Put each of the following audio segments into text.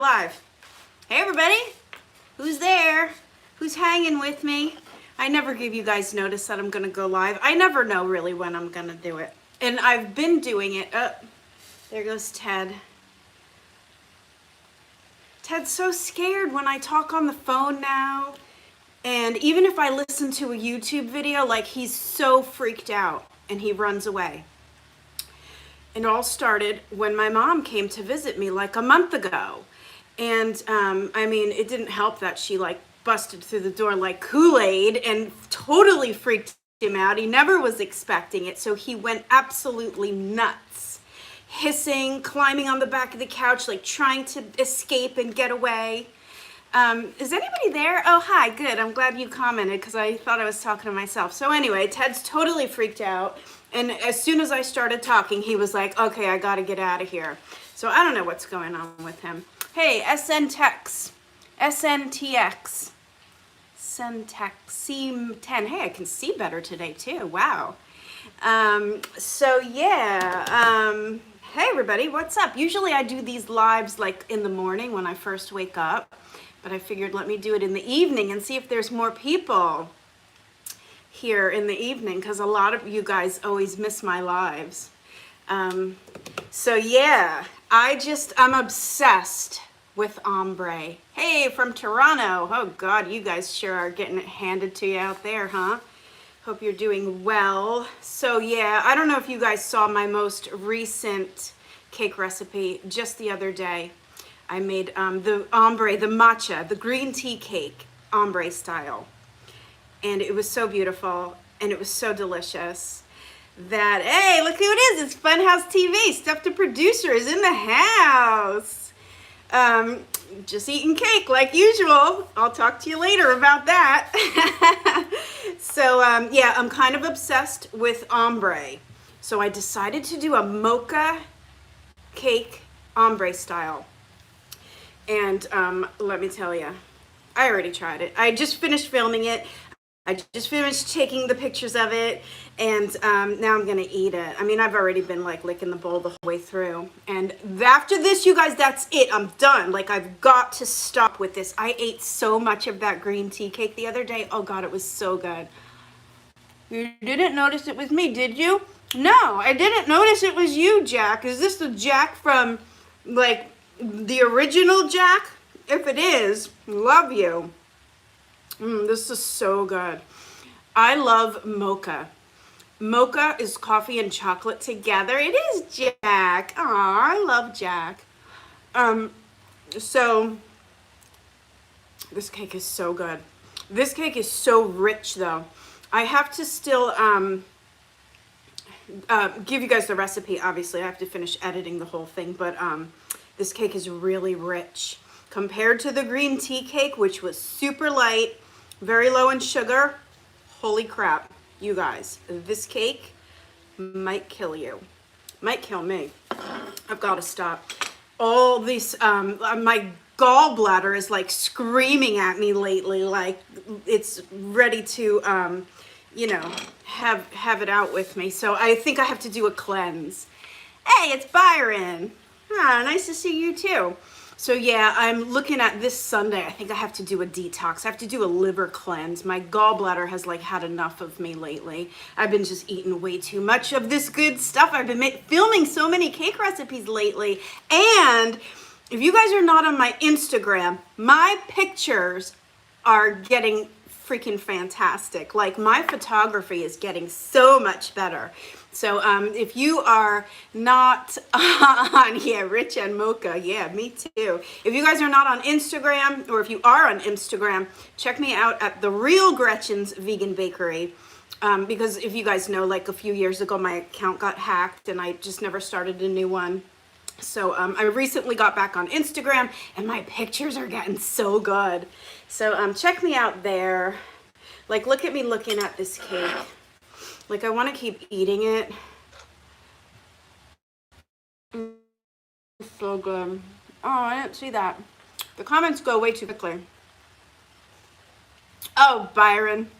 Live. Hey everybody, who's there? Who's hanging with me? I never give you guys notice that I'm gonna go live. I never know really when I'm gonna do it. And I've been doing it. There goes Ted. Ted's so scared when I talk on the phone now. And even if I listen to a YouTube video, like he's so freaked out and he runs away. It all started when my mom came to visit me like a month ago. And I mean, it didn't help that she like busted through the door like Kool-Aid and totally freaked him out. He never was expecting it, so he went absolutely nuts, hissing, climbing on the back of the couch, like trying to escape and get away. Is anybody there? Oh, hi, good. I'm glad you commented because I thought I was talking to myself. So anyway, Ted's totally freaked out. And as soon as I started talking, he was like, okay, I got to get out of here. So I don't know what's going on with him. Hey, SNTX, SNTX, SNTX, C10. Hey, I can see better today too. Wow. So yeah, hey everybody, what's up? Usually I do these lives like in the morning when I first wake up, but I figured let me do it in the evening and see if there's more people here in the evening, because a lot of you guys always miss my lives. So yeah, I'm obsessed with ombre. Hey, from Toronto. Oh God, you guys sure are getting it handed to you out there, huh? Hope you're doing well. So yeah, I don't know if you guys saw my most recent cake recipe just the other day. I made the ombre, the matcha, the green tea cake, ombre style. And it was so beautiful and it was so delicious that, hey, look who it is. It's Funhouse TV. Stuff the producer is in the house. Just eating cake like usual. I'll talk to you later about that. So yeah, I'm kind of obsessed with ombre. So I decided to do a mocha cake ombre style. And let me tell you, I already tried it. I just finished filming it. I just finished taking the pictures of it, and now I'm gonna eat it. I mean, I've already been like licking the bowl the whole way through. And after this, you guys, that's it. I'm done. Like, I've got to stop with this. I ate so much of that green tea cake the other day. Oh God, it was so good. You didn't notice it was me, did you? No, I didn't notice it was you, Jack. Is this the Jack from, like, the original Jack? If it is, love you. This is so good. I love mocha. Mocha is coffee and chocolate together. It is Jack. Aw, I love Jack. So this cake is so good. This cake is so rich though. I have to still give you guys the recipe. Obviously, I have to finish editing the whole thing, but this cake is really rich compared to the green tea cake, which was super light, very low in sugar. Holy crap, you guys, this cake might kill you. Might kill me. I've got to stop. All these, my gallbladder is like screaming at me lately, like it's ready to, you know, have it out with me. So I think I have to do a cleanse. Hey, it's Byron. Ah, nice to see you too. So yeah, I'm looking at this Sunday. I think I have to do a detox. I have to do a liver cleanse. My gallbladder has like had enough of me lately. I've been just eating way too much of this good stuff. I've been filming so many cake recipes lately. And if you guys are not on my Instagram, my pictures are getting freaking fantastic. Like, my photography is getting so much better. So if you are not on, yeah, Rich and Mocha, yeah, me too. If you guys are not on Instagram, or if you are on Instagram, check me out at The Real Gretchen's Vegan Bakery. Because if you guys know, like a few years ago, my account got hacked and I just never started a new one. So I recently got back on Instagram and my pictures are getting so good. So check me out there. Like, look at me looking at this cake. Like, I want to keep eating it. It's so good. Oh, I didn't see that. The comments go way too quickly. Oh, Byron,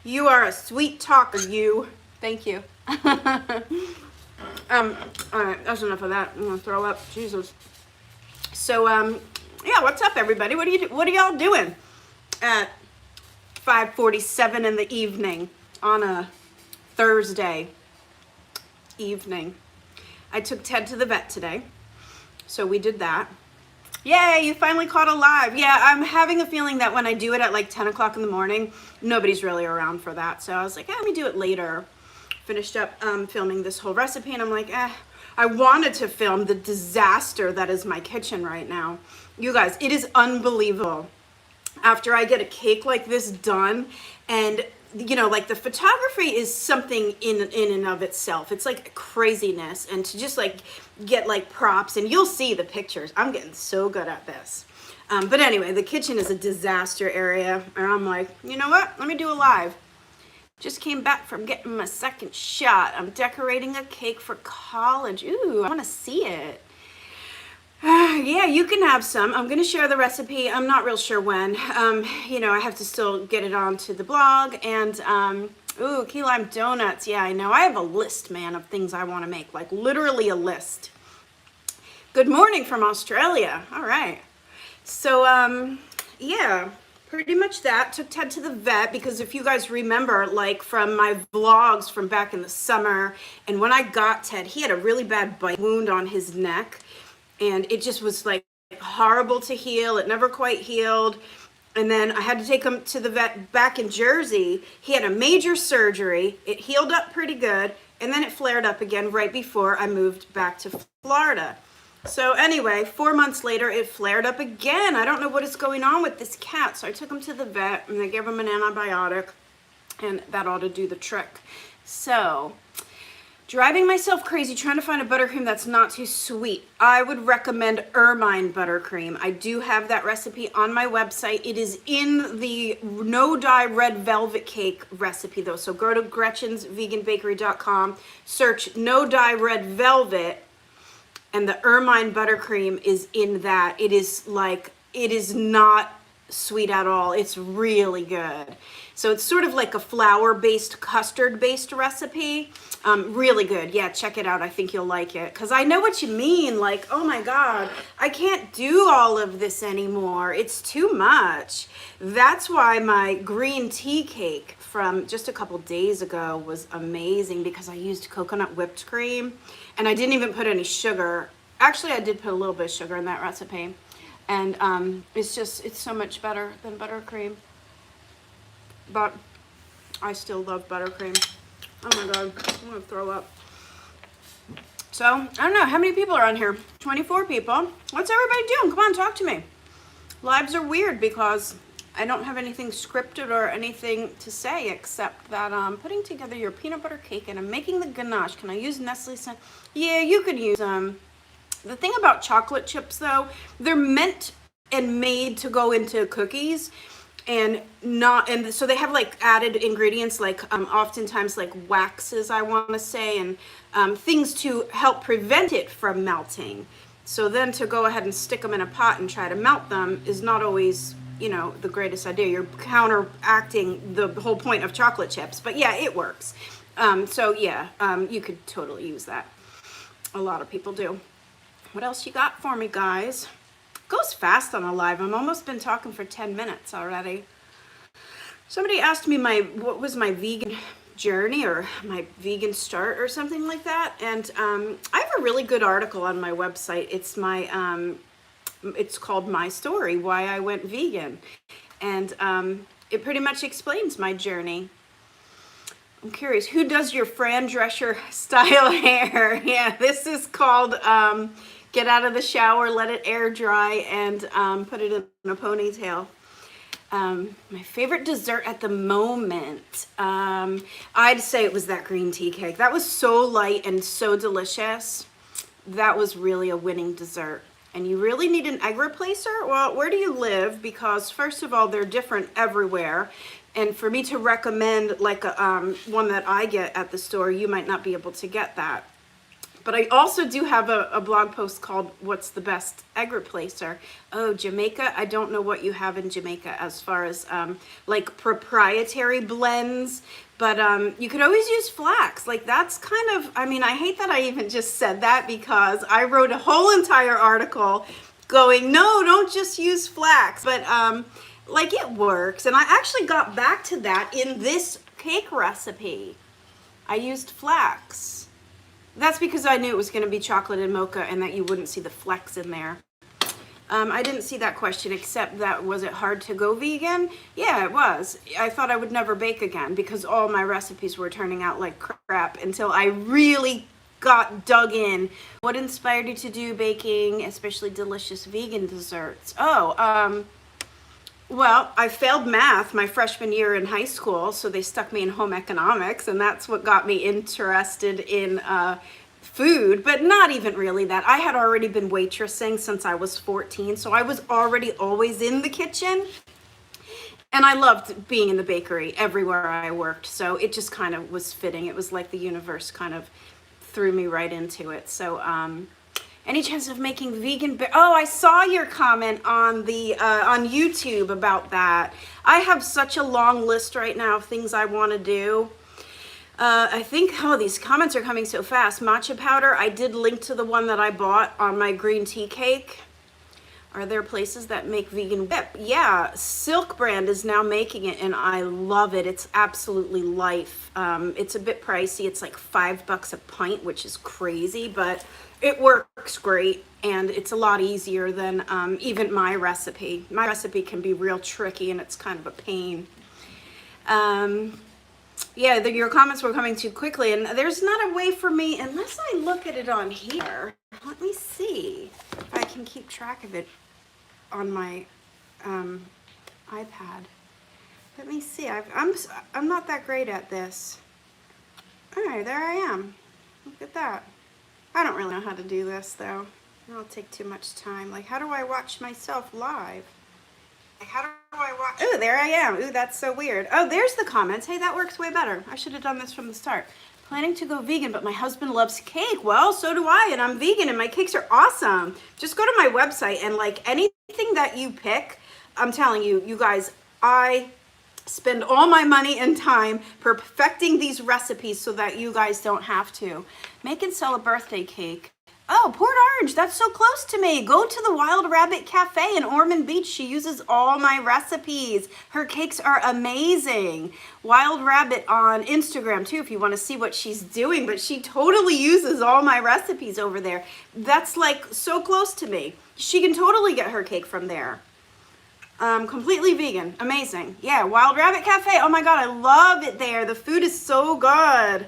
you are a sweet talker, you. Thank you. All right, that's enough of that. I'm gonna throw up. Jesus. So Yeah, what's up, everybody? What are y'all doing at 5:47 in the evening on a Thursday evening? I took Ted to the vet today, so we did that. Yay, you finally caught a live. Yeah, I'm having a feeling that when I do it at like 10 o'clock in the morning, nobody's really around for that. So I was like, let me do it later. Finished up filming this whole recipe, and I'm like, I wanted to film the disaster that is my kitchen right now. You guys, it is unbelievable. After I get a cake like this done, and you know, like the photography is something in and of itself. It's like craziness, and to just like get like props, and you'll see the pictures. I'm getting so good at this. But anyway, the kitchen is a disaster area, and I'm like, you know what? Let me do a live. Just came back from getting my second shot. I'm decorating a cake for college. Ooh, I want to see it. Yeah, you can have some. I'm going to share the recipe. I'm not real sure when. You know, I have to still get it onto the blog. And, ooh, key lime donuts. Yeah, I know. I have a list, man, of things I want to make. Like, literally a list. Good morning from Australia. All right. So, yeah, pretty much that. Took Ted to the vet because if you guys remember, like, from my vlogs from back in the summer, and when I got Ted, he had a really bad bite wound on his neck. And it just was like horrible to heal. It never quite healed. And then I had to take him to the vet back in Jersey. He had a major surgery. It healed up pretty good. And then it flared up again right before I moved back to Florida. So anyway, 4 months later, it flared up again. I don't know what is going on with this cat. So I took him to the vet and they gave him an antibiotic. And that ought to do the trick. So driving myself crazy trying to find a buttercream that's not too sweet. I would recommend ermine buttercream. I do have that recipe on my website. It is in the no dye red velvet cake recipe though. So go to Gretchen'sVeganBakery.com, search no dye red velvet, and the ermine buttercream is in that. It is like, it is not sweet at all. It's really good. So it's sort of like a flour-based, custard-based recipe. Really good. Yeah, check it out. I think you'll like it. Because I know what you mean. Like, oh my God, I can't do all of this anymore. It's too much. That's why my green tea cake from just a couple days ago was amazing because I used coconut whipped cream and I didn't even put any sugar. Actually, I did put a little bit of sugar in that recipe. And it's so much better than buttercream. But I still love buttercream. Oh my God, I'm gonna throw up. So, I don't know, how many people are on here? 24 people. What's everybody doing? Come on, talk to me. Lives are weird because I don't have anything scripted or anything to say except that I'm putting together your peanut butter cake and I'm making the ganache. Can I use Nestle? Yeah, you could use them. The thing about chocolate chips though, they're meant and made to go into cookies. And so they have like added ingredients like oftentimes like waxes, I want to say, and things to help prevent it from melting. So then to go ahead and stick them in a pot and try to melt them is not always, you know, the greatest idea. You're counteracting the whole point of chocolate chips. But yeah, it works. So yeah, you could totally use that. A lot of people do. What else you got for me, guys? Goes fast on a live. I'm almost been talking for 10 minutes already. Somebody asked me what was my vegan journey or my vegan start or something like that. And I have a really good article on my website. It's it's called My Story, Why I Went Vegan. And it pretty much explains my journey. I'm curious, who does your Fran Drescher style hair? Yeah, this is called get out of the shower, let it air dry, and put it in a ponytail. My favorite dessert at the moment, I'd say it was that green tea cake. That was so light and so delicious. That was really a winning dessert. And you really need an egg replacer? Well, where do you live? Because first of all, they're different everywhere. And for me to recommend like one that I get at the store, you might not be able to get that. But I also do have a blog post called What's the Best Egg Replacer? Oh, Jamaica. I don't know what you have in Jamaica as far as like proprietary blends, but you could always use flax. Like that's kind of, I mean, I hate that I even just said that because I wrote a whole entire article going, no, don't just use flax. But like it works. And I actually got back to that in this cake recipe. I used flax. That's because I knew it was going to be chocolate and mocha and that you wouldn't see the flecks in there. I didn't see that question, except that, was it hard to go vegan? Yeah, it was. I thought I would never bake again because all my recipes were turning out like crap until I really got dug in. What inspired you to do baking, especially delicious vegan desserts? Oh, well, I failed math my freshman year in high school, so they stuck me in home economics, and that's what got me interested in food, but not even really that. I had already been waitressing since I was 14, so I was already always in the kitchen, and I loved being in the bakery everywhere I worked, so it just kind of was fitting. It was like the universe kind of threw me right into it. So any chance of making vegan oh, I saw your comment on the on YouTube about that. I have such a long list right now of things I want to do. I think, oh, these comments are coming so fast. Matcha powder, I did link to the one that I bought on my green tea cake. Are there places that make vegan whip? Yeah, Silk brand is now making it and I love it. It's absolutely life. It's a bit pricey. It's like $5 a pint, which is crazy, but it works great and it's a lot easier than even my recipe. My recipe can be real tricky and it's kind of a pain. Yeah, your comments were coming too quickly, and there's not a way for me, unless I look at it on here. Let me see if I can keep track of it on my iPad. Let me see. I'm not that great at this. All right, there I am. Look at that. I don't really know how to do this, though. It'll take too much time. Like, how do I watch myself live? How do I watch? Ooh, there I am. Ooh, that's so weird. Oh, there's the comments. Hey, that works way better. I should have done this from the start. Planning to go vegan, but my husband loves cake. Well, so do I, and I'm vegan, and my cakes are awesome. Just go to my website, and like anything that you pick, I'm telling you, you guys, I spend all my money and time perfecting these recipes so that you guys don't have to. Make and sell a birthday cake. Oh, Port Orange, that's so close to me. Go to the Wild Rabbit Cafe in Ormond Beach. She uses all my recipes. Her cakes are amazing. Wild Rabbit on Instagram too, if you want to see what she's doing, but she totally uses all my recipes over there. That's like so close to me. She can totally get her cake from there. Completely vegan, amazing. Yeah, Wild Rabbit Cafe, oh my God, I love it there. The food is so good.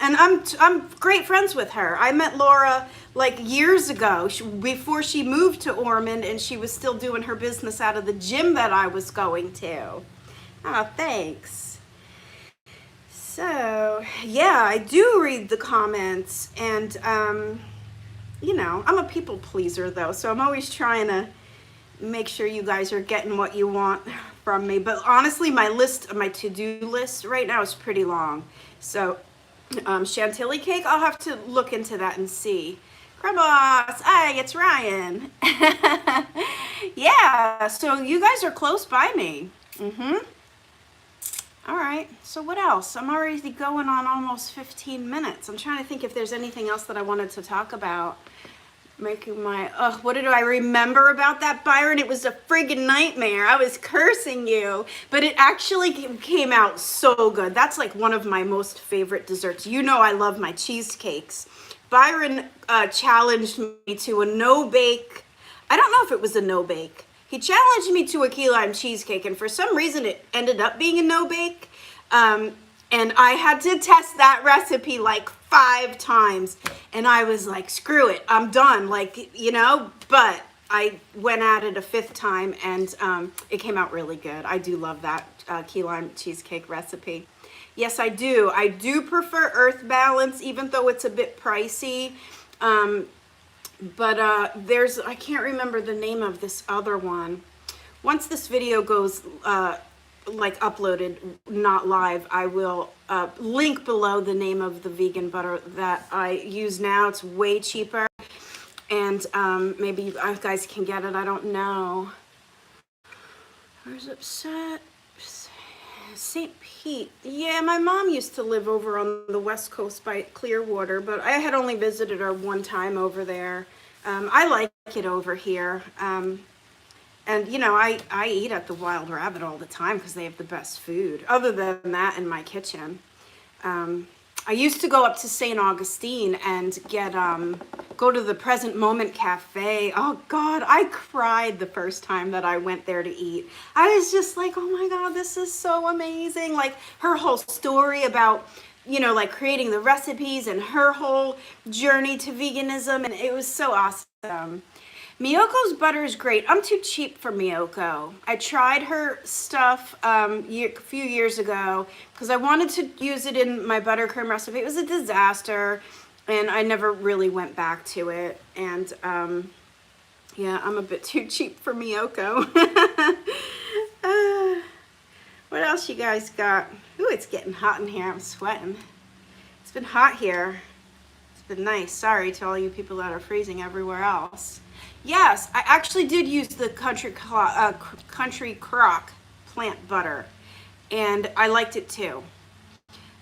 And I'm great friends with her. I met Laura like years ago before she moved to Ormond, and she was still doing her business out of the gym that I was going to. Oh, thanks. So, yeah, I do read the comments, and, you know, I'm a people pleaser though, so I'm always trying to make sure you guys are getting what you want from me. But honestly, my to-do list right now is pretty long. So, chantilly cake, I'll have to look into that and see. Crumboss, hey, it's Ryan. Yeah, so you guys are close by me. All right, so what else? I'm already going on almost 15 minutes. I'm trying to think if there's anything else that I wanted to talk about. Making my, what did I remember about that, Byron? It was a friggin' nightmare. I was cursing you, but it actually came out so good. That's like one of my most favorite desserts. You know I love my cheesecakes. Byron challenged me to a no-bake. I don't know if it was a no-bake. He challenged me to a key lime cheesecake, and for some reason it ended up being a no-bake. And I had to test that recipe like 5 times. And I was like, screw it, I'm done. Like, you know, but I went at it a 5th time and it came out really good. I do love that key lime cheesecake recipe. Yes, I do. I do prefer Earth Balance, even though it's a bit pricey. But I can't remember the name of this other one. Once this video goes like uploaded, not live, I will link below the name of the vegan butter that I use now. It's way cheaper, and maybe you guys can get it. I don't know. Where's it set? St. Pete. Yeah, my mom used to live over on the west coast by Clearwater, but I had only visited her one time over there. I like it over here. And you know, I eat at the Wild Rabbit all the time because they have the best food. Other than that, in my kitchen, I used to go up to St. Augustine and get go to the Present Moment Cafe. Oh God, I cried the first time that I went there to eat. I was just like, oh my God, this is so amazing. Like her whole story about, you know, like creating the recipes and her whole journey to veganism, and it was so awesome. Miyoko's butter is great. I'm too cheap for Miyoko. I tried her stuff a few years ago because I wanted to use it in my buttercream recipe. It was a disaster, and I never really went back to it. And yeah, I'm a bit too cheap for Miyoko. What else you guys got? Ooh, it's getting hot in here. I'm sweating. It's been hot here. It's been nice. Sorry to all you people that are freezing everywhere else. Yes, I actually did use the Country Crock plant butter, and I liked it too.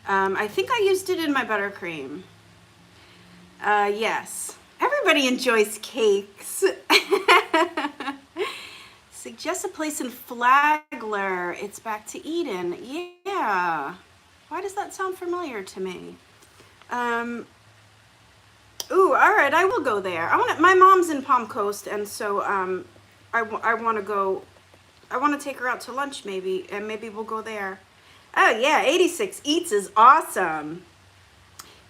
I think I used it in my buttercream. Yes, everybody enjoys cakes. Suggest a place in Flagler. It's back to Eden. Yeah. Why does that sound familiar to me? Ooh, all right, I will go there. My mom's in Palm Coast, and so I want to go. I want to take her out to lunch maybe, and maybe we'll go there. Oh yeah, 86 Eats is awesome.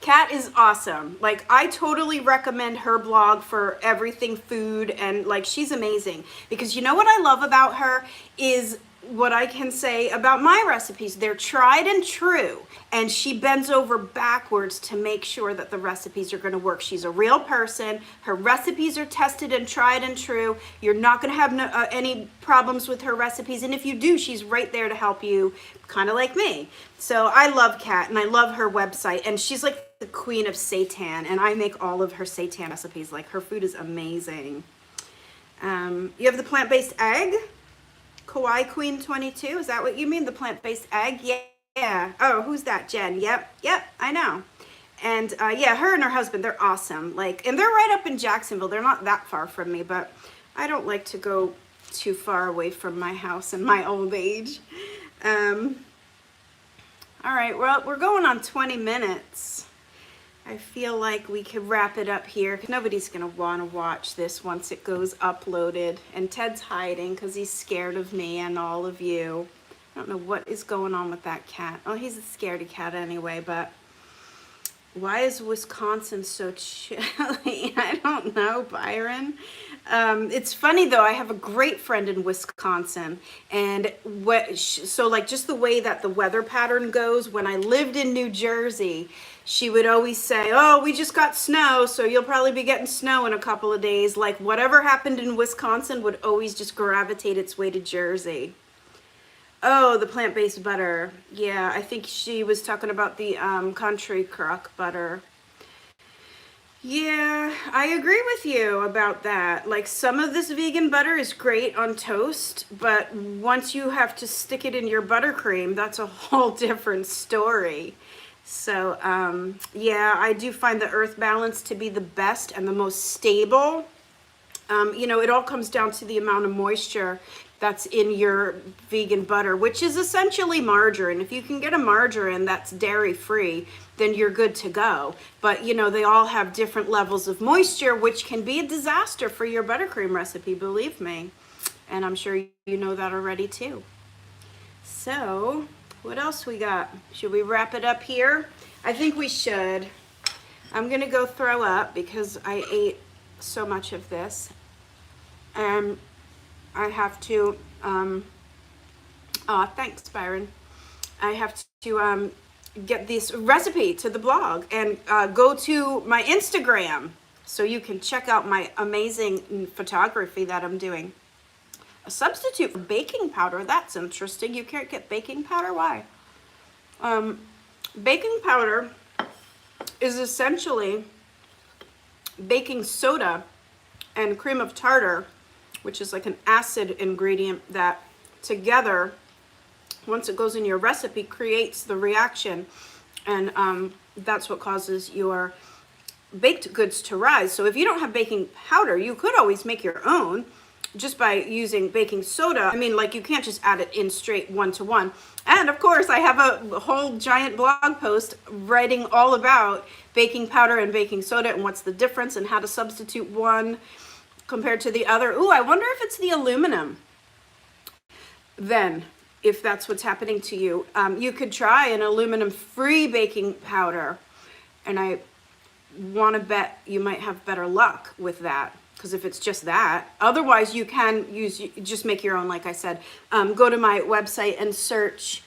Kat is awesome. Like, I totally recommend her blog for everything food, and like, she's amazing. Because you know what I love about her is what I can say about my recipes. They're tried and true, and she bends over backwards to make sure that the recipes are going to work. She's a real person. Her recipes are tested and tried and true. You're not going to have any problems with her recipes, and if you do, she's right there to help you, kind of like me. So I love Kat, and I love her website, and she's like the queen of seitan, and I make all of her seitan recipes. Like, her food is amazing. You have the plant-based egg? Kawaii Queen 22, is that what you mean? The plant-based egg? Yeah. Oh, who's that? Jen. Yep, I know. And yeah, her and her husband, they're awesome. Like, and they're right up in Jacksonville. They're not that far from me, but I don't like to go too far away from my house in my old age. All right, well, we're going on 20 minutes. I feel like we could wrap it up here. Nobody's gonna wanna watch this once it goes uploaded. And Ted's hiding because he's scared of me and all of you. I don't know what is going on with that cat. Oh, he's a scaredy cat anyway, but why is Wisconsin so chilly? I don't know, Byron. It's funny though, I have a great friend in Wisconsin, and so like just the way that the weather pattern goes, when I lived in New Jersey, she would always say, oh, we just got snow, so you'll probably be getting snow in a couple of days. Like, whatever happened in Wisconsin would always just gravitate its way to Jersey. Oh, the plant-based butter. Yeah, I think she was talking about the Country Crock butter. Yeah, I agree with you about that. Like, some of this vegan butter is great on toast, but once you have to stick it in your buttercream, that's a whole different story. So, yeah, I do find the earth balance to be the best and the most stable. You know, it all comes down to the amount of moisture that's in your vegan butter, which is essentially margarine. If you can get a margarine that's dairy-free, then you're good to go. But, you know, they all have different levels of moisture, which can be a disaster for your buttercream recipe, believe me. And I'm sure you know that already, too. So, what else we got? Should we wrap it up here? I think we should. I'm going to go throw up because I ate so much of this. I have to, thanks, Byron. I have to get this recipe to the blog and go to my Instagram so you can check out my amazing photography that I'm doing. A substitute for baking powder, that's interesting. You can't get baking powder? Why? Baking powder is essentially baking soda and cream of tartar, which is like an acid ingredient that together, once it goes in your recipe, creates the reaction. And that's what causes your baked goods to rise. So if you don't have baking powder, you could always make your own just by using baking soda. I mean, like, you can't just add it in straight 1-to-1. And of course, I have a whole giant blog post writing all about baking powder and baking soda and what's the difference and how to substitute one compared to the other. Ooh, I wonder if it's the aluminum. Then, if that's what's happening to you, you could try an aluminum-free baking powder. And I want to bet you might have better luck with that. Because if it's just that, otherwise you can just make your own, like I said. Go to my website and search,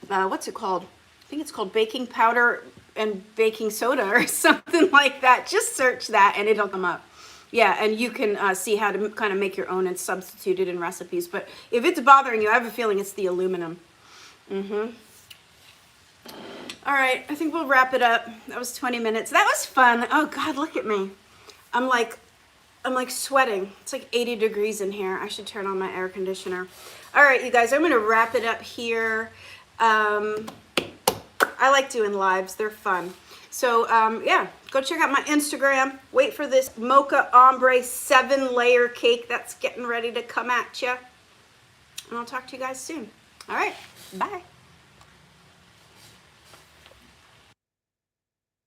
what's it called? I think it's called baking powder and baking soda or something like that. Just search that and it'll come up. Yeah, and you can see how to kind of make your own and substitute it in recipes. But if it's bothering you, I have a feeling it's the aluminum. All right, I think we'll wrap it up. That was 20 minutes. That was fun. Oh God, look at me. I'm like sweating. It's like 80 degrees in here. I should turn on my air conditioner. All right, you guys, I'm gonna wrap it up here. I like doing lives, they're fun. So yeah, go check out my Instagram. Wait for this Mocha Ombre 7-layer cake that's getting ready to come at you. And I'll talk to you guys soon. All right, bye.